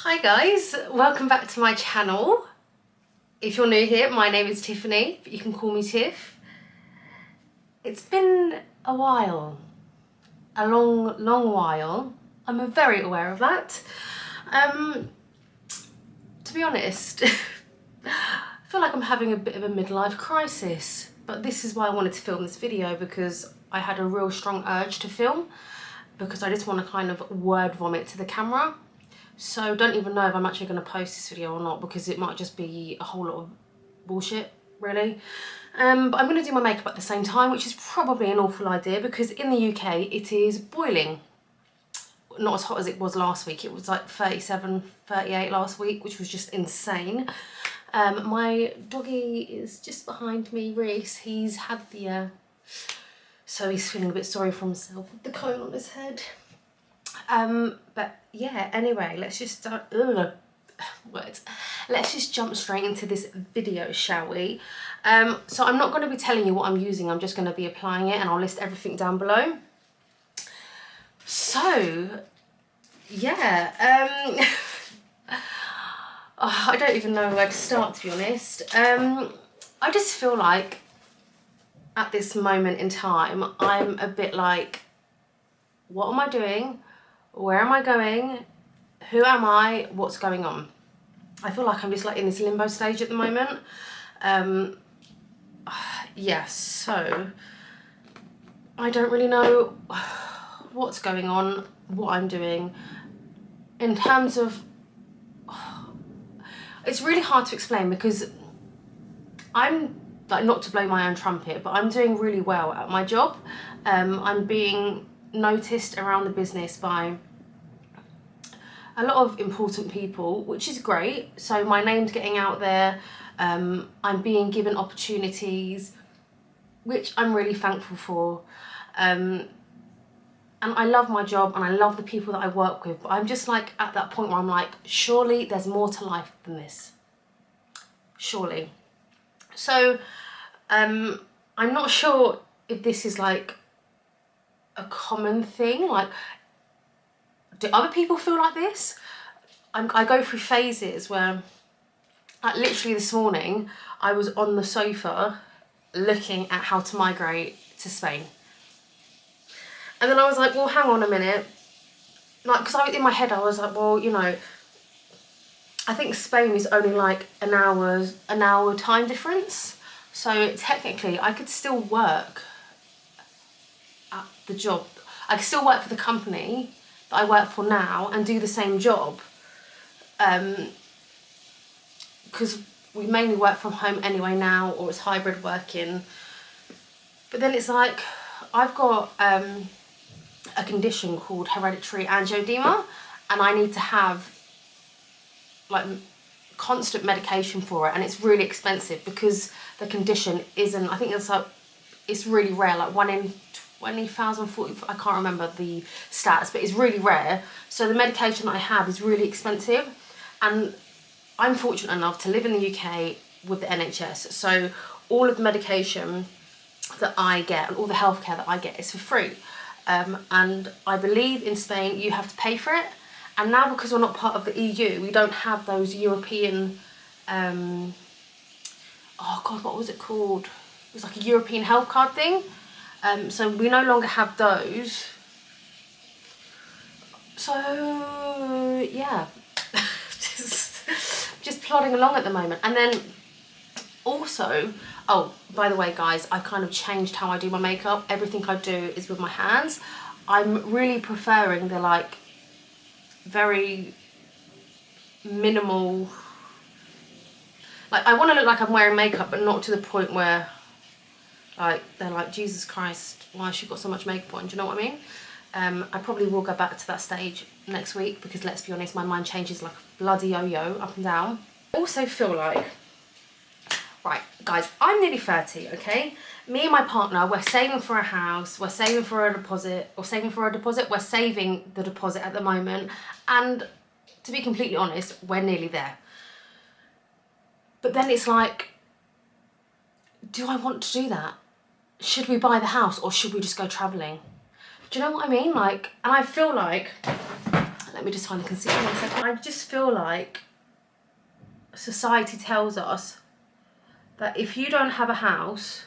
Hi guys, welcome back to my channel. If you're new here, my name is Tiffany, but you can call me Tiff. It's been a while, a long while. I'm very aware of that. To be honest, I feel like I'm having a bit of a midlife crisis, but this is why I wanted to film this video, because I had a real strong urge to film, because I just want to kind of word vomit to the camera. So don't even know if I'm actually going to post this video or not, because it might just be a whole lot of bullshit, really. But I'm going to do my makeup at the same time, which is probably an awful idea, because in the UK it is boiling. Not as hot as it was last week. It was like 37, 38 last week, which was just insane. My doggy is just behind me, Reese. He's had the, so he's feeling a bit sorry for himself with the cone on his head. But yeah, anyway, let's just start, let's just jump straight into this video, shall we? So I'm not going to be telling you what I'm using, I'm just going to be applying it, and I'll list everything down below. So, yeah, oh, I don't even know where to start, to be honest. I just feel like at this moment in time, I'm a bit like, what am I doing? Where am I going? Who am I? What's going on? I feel like I'm just like in this limbo stage at the moment. Yeah, so I don't really know what's going on, what I'm doing. In terms of, it's really hard to explain, because I'm like, not to blow my own trumpet, but I'm doing really well at my job. I'm being noticed around the business by a lot of important people, which is great. So my name's getting out there. I'm being given opportunities, which I'm really thankful for. And I love my job and I love the people that I work with, but I'm just like at that point where I'm like, surely there's more to life than this. Surely. So I'm not sure if this is like a common thing. Like, do other people feel like this? I go through phases where, like literally this morning, I was on the sofa looking at how to migrate to Spain. And then I was like, well, hang on a minute. Like, because I was in my head, I was like, well, you know, I think Spain is only like an hour time difference. So technically I could still work at the job. I could still work for the company that I work for now and do the same job. Because we mainly work from home anyway now, or it's hybrid working. But then it's like, I've got a condition called hereditary angioedema, and I need to have like constant medication for it, and it's really expensive because the condition isn't, I think it's like, it's really rare, like 1 in 20,000, 40, I can't remember the stats, but it's really rare. So the medication that I have is really expensive, and I'm fortunate enough to live in the UK with the NHS, so all of the medication that I get and all the healthcare that I get is for free. And I believe in Spain you have to pay for it, and now because we're not part of the EU, we don't have those European, oh god, what was it called? It was like a European health card thing. So we no longer have those. So yeah, just plodding along at the moment. And then also, oh, by the way guys, I kind of changed how I do my makeup. Everything I do is with my hands. I'm really preferring the like very minimal, like I want to look like I'm wearing makeup, but not to the point where like they're like, Jesus Christ, why has she got so much makeup on? Do you know what I mean? I probably will go back to that stage next week, because let's be honest, my mind changes like a bloody yo-yo up and down. I also feel like, right guys, I'm nearly 30, okay? Me and my partner, we're saving for a house, we're saving for a deposit, we're saving the deposit at the moment, and to be completely honest, we're nearly there. But then it's like, do I want to do that? Should we buy the house, or should we just go travelling? Do you know what I mean? Like, and I feel like let me just find the concealer 1 second. I just feel like society tells us that if you don't have a house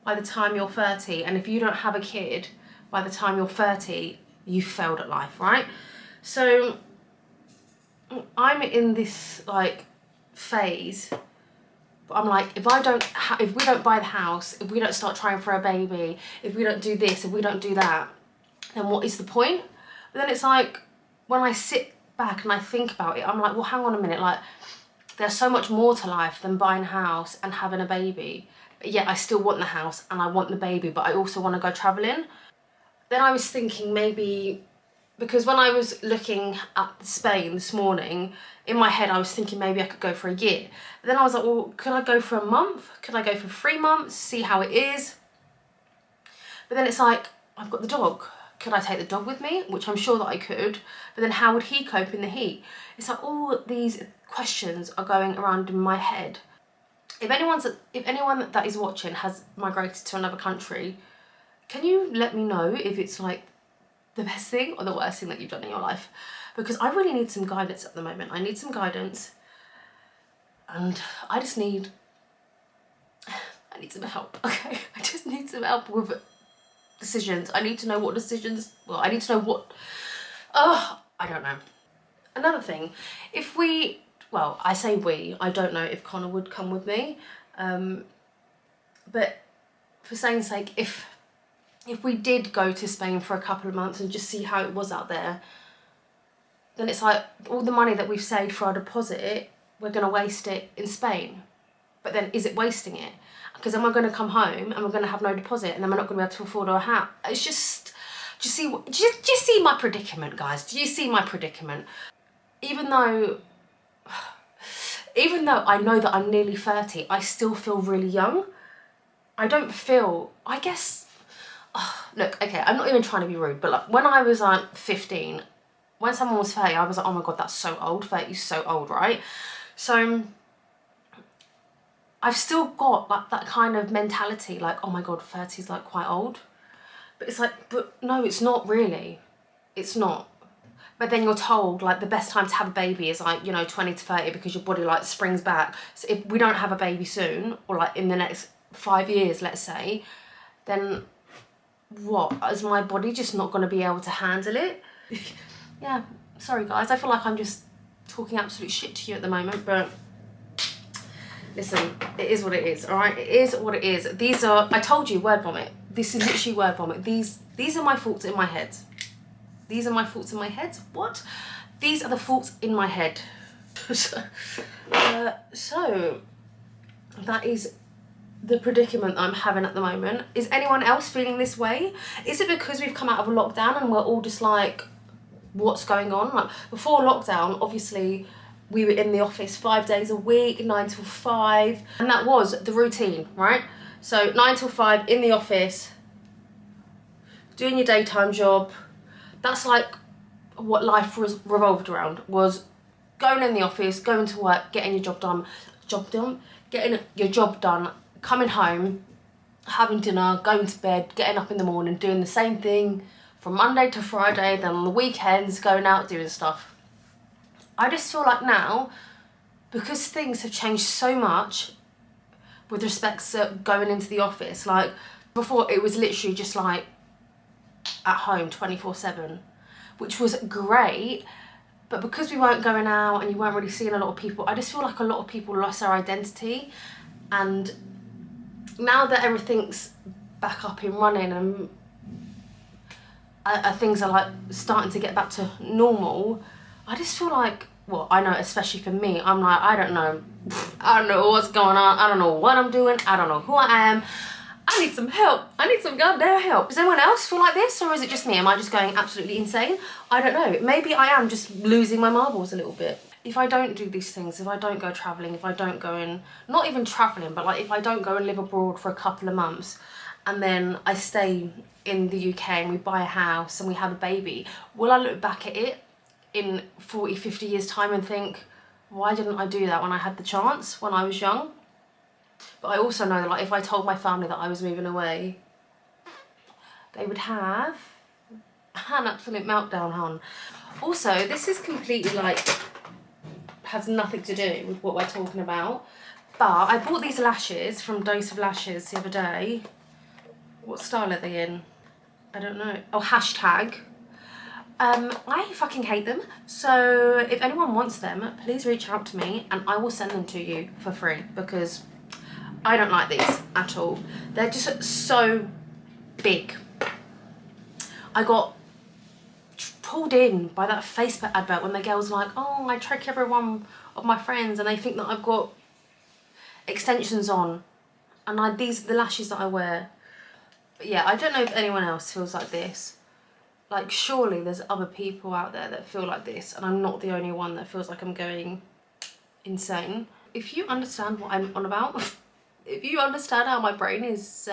by the time you're 30, and if you don't have a kid by the time you're 30, you failed at life, right? So I'm in this like phase, but I'm like, if we don't buy the house, if we don't start trying for a baby, if we don't do this, if we don't do that, then what is the point? But then it's like, when I sit back and I think about it, I'm like, well, hang on a minute, like, there's so much more to life than buying a house and having a baby. But yet I still want the house and I want the baby, but I also want to go travelling. Then I was thinking maybe, because when I was looking at Spain this morning, in my head I was thinking maybe I could go for a year. But then I was like, well, could I go for a month? Could I go for 3 months, see how it is? But then it's like, I've got the dog. Could I take the dog with me? Which I'm sure that I could. But then how would he cope in the heat? It's like all these questions are going around in my head. If anyone that is watching has migrated to another country, can you let me know if it's like the best thing or the worst thing that you've done in your life? Because I really need some guidance at the moment. I need some guidance, and I need some help, okay? I just need some help with decisions. I need to know what decisions, well, I need to know what, I don't know. Another thing, if we, well, I say we, I don't know if Connor would come with me, but for saying sake, if we did go to Spain for a couple of months and just see how it was out there, then it's like all the money that we've saved for our deposit, we're going to waste it in Spain. But then is it wasting it? Because then we're going to come home and we're going to have no deposit, and then we're not going to be able to afford our house. It's just, do you see my predicament, guys? Do you see my predicament? Even though I know that I'm nearly 30, I still feel really young. I don't feel, I guess, look, okay, I'm not even trying to be rude, but like when I was like 15, when someone was 30, I was like, oh my God, that's so old. 30 is so old, right? So I've still got like that kind of mentality, like, oh my God, 30 is like quite old. But it's like, but no, it's not really. It's not. But then you're told like the best time to have a baby is like, you know, 20 to 30 because your body like springs back. So if we don't have a baby soon, or like in the next 5 years, let's say, then what? Is my body just not going to be able to handle it? Yeah, sorry guys, I feel like I'm just talking absolute shit to you at the moment, but listen, it is what it is, all right? It is what it is. These are, I told you, word vomit. This is literally word vomit. These are my thoughts in my head. These are my thoughts in my head. What? These are the thoughts in my head. So that is the predicament I'm having at the moment. Is anyone else feeling this way? Is it because we've come out of a lockdown and we're all just like, what's going on? Like before lockdown, obviously we were in the office 5 days a week, 9 till 5, and that was the routine, right? So 9 till 5 in the office, doing your daytime job. That's like what life was revolved around, was going in the office, going to work, getting your job done, getting your job done, coming home, having dinner, going to bed, getting up in the morning, doing the same thing from Monday to Friday, then on the weekends, going out, doing stuff. I just feel like now, because things have changed so much with respect to going into the office, like before it was literally just like at home 24/7, which was great, but because we weren't going out and you weren't really seeing a lot of people, I just feel like a lot of people lost their identity. And now that everything's back up and running and things are like starting to get back to normal, I just feel like, well, I know especially for me, I'm like, I don't know what's going on, I don't know what I'm doing, I don't know who I am, I need some help, I need some goddamn help. Does anyone else feel like this, or is it just me? Am I just going absolutely insane? I don't know, maybe I am just losing my marbles a little bit. If I don't do these things, if I don't go travelling, if I don't go in, not even travelling, but like if I don't go and live abroad for a couple of months, and then I stay in the UK and we buy a house and we have a baby, will I look back at it in 40, 50 years time and think, why didn't I do that when I had the chance, when I was young? But I also know that like if I told my family that I was moving away, they would have an absolute meltdown, hon. Also, this is completely like, has nothing to do with what we're talking about. But I bought these lashes from Dose of Lashes the other day. What style are they in? I don't know. Oh, hashtag. I fucking hate them. So if anyone wants them, please reach out to me and I will send them to you for free because I don't like these at all. They're just so big. I got pulled in by that Facebook advert when the girl's like, oh, I trick every one of my friends and they think that I've got extensions on. And these are the lashes that I wear. But yeah, I don't know if anyone else feels like this. Like, surely there's other people out there that feel like this, and I'm not the only one that feels like I'm going insane. If you understand what I'm on about, if you understand how my brain is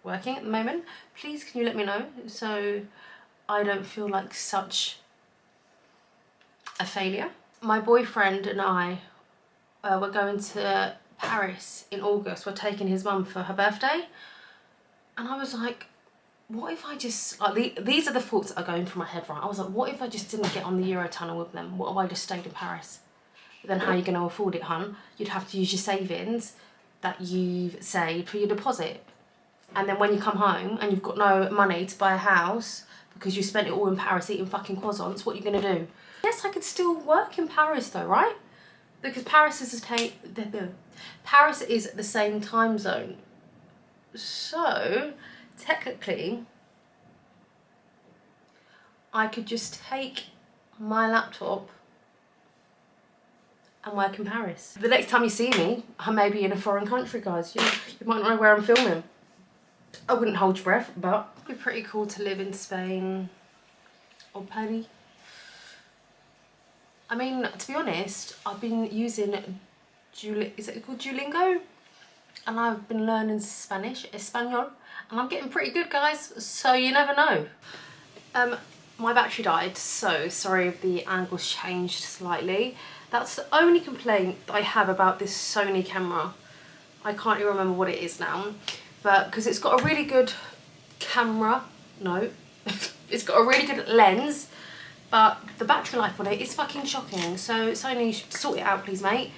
working at the moment, please can you let me know so I don't feel like such a failure. My boyfriend and I were going to Paris in August. We're taking his mum for her birthday, and I was like, what if I just, like, these are the thoughts that are going through my head, right? I was like, what if I just didn't get on the Eurotunnel with them? What if I just stayed in Paris? But then how are you going to afford it, hun? You'd have to use your savings that you've saved for your deposit. And then when you come home and you've got no money to buy a house because you spent it all in Paris eating fucking croissants, what are you going to do? Yes, I could still work in Paris though, right? Because Paris is Paris is the same time zone. So technically, I could just take my laptop and work in Paris. The next time you see me, I may be in a foreign country, guys. You might not know where I'm filming. I wouldn't hold your breath, but it'd be pretty cool to live in Spain or Paris. I mean, to be honest, I've been using is it called Duolingo? And I've been learning Spanish, Espanol, and I'm getting pretty good, guys, so you never know. My battery died, so sorry if the angle's changed slightly. That's the only complaint that I have about this Sony camera. I can't even remember what it is now, but because it's got a really good camera, no, it's got a really good lens, but the battery life on it is fucking shocking. So Sony, sort it out please, mate.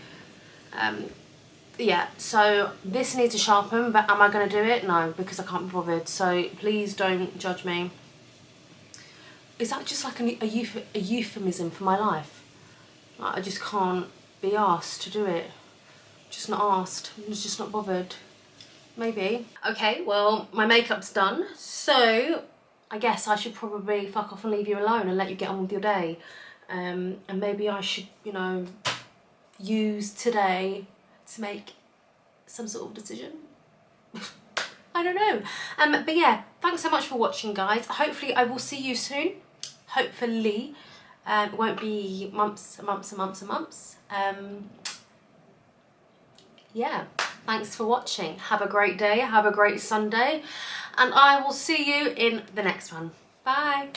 Yeah, so this needs to sharpen, but am I going to do it? No, because I can't be bothered, so please don't judge me. Is that just like a euphemism for my life? Like, I just can't be asked to do it. Just not asked, I'm just not bothered. Maybe. Okay, well, my makeup's done, so I guess I should probably fuck off and leave you alone and let you get on with your day. And maybe I should, you know, use today to make some sort of decision. I don't know. But yeah, thanks so much for watching, guys. Hopefully I will see you soon. Hopefully. It won't be months and months and months and months. Yeah, thanks for watching. Have a great day, have a great Sunday, and I will see you in the next one. Bye.